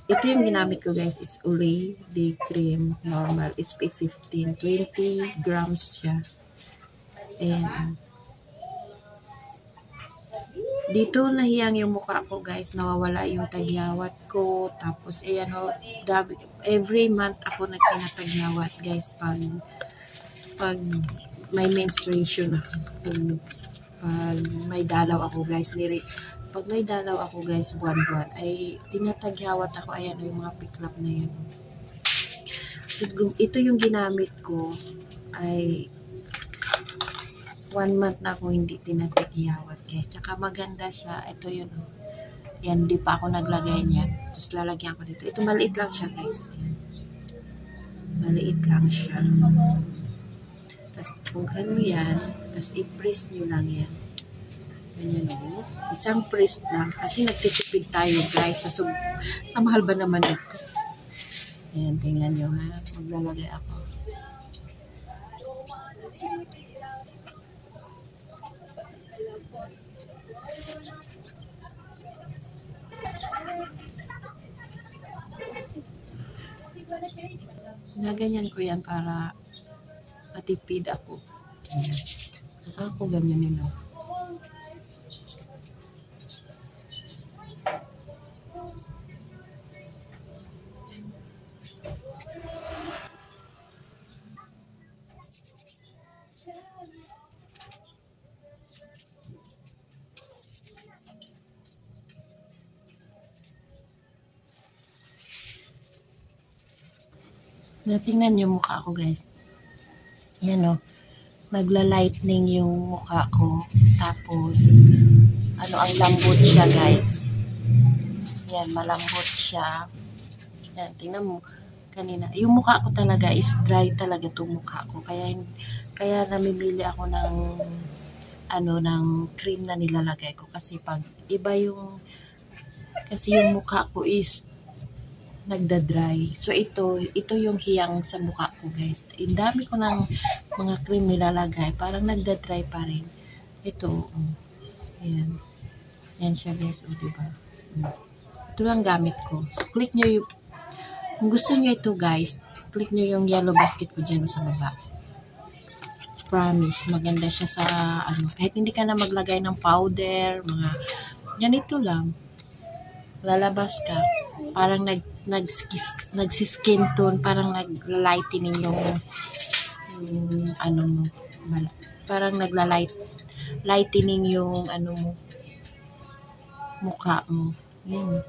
Ito yung ginamit ko guys is Olay Day Cream normal SPF 15, 20 grams siya. And dito nahiyang yung mukha ko guys, nawawala yung tagyawat ko. Tapos ayan o, every month ako nagtinatagyawat guys pag may menstruation ako. Pag may dalaw ako guys, pag may dalaw ako guys, buwan-buwan, ay tinatagyawat ako. Ayan o, yung mga piklap na yan. So, ito yung ginamit ko ay 1 month na ako hindi tinatagyawat guys. Tsaka maganda siya. Ito yun o. Yan, di pa ako naglagay niyan. Tapos lalagyan ko dito. Ito maliit lang siya guys. Yan. Maliit lang siya. Tapos kung ano yan, tapos i-press nyo lang yan. Ganyan o. Isang press lang. Kasi nagtitipid tayo guys. Sa mahal ba naman ito? Ayan, tingnan nyo ha. Maglalagay ako. Naganyan ko yan para matipid ako. Ayan. Tapos ako ganyan nino. Natingnan yung mukha ko guys. Yan o. Nagla-lightning yung mukha ko. Tapos, ano, ang lambot siya guys. Yan, malambot siya. Yan, tingnan mo. Kanina. Yung mukha ko talaga is dry talaga itong mukha ko. Kaya namimili ako ng ng cream na nilalagay ko. Kasi pag iba yung mukha ko is nagda-dry. So ito yung hiyang sa mukha ko guys. Ang dami ko ng mga cream nilalagay, parang nagda-dry pa rin. Ito, ayan. Ayan siya guys, diba? Ito lang gamit ko. So click nyo yung, kung gusto nyo ito guys, click nyo yung yellow basket ko dyan sa baba. Promise, maganda siya sa kahit hindi ka na maglagay ng powder, mga ganito lang. Lalabas ka, parang nagsiskin tone, parang naglightening yung mo, parang lightening yung mo, mukha mo. Yan.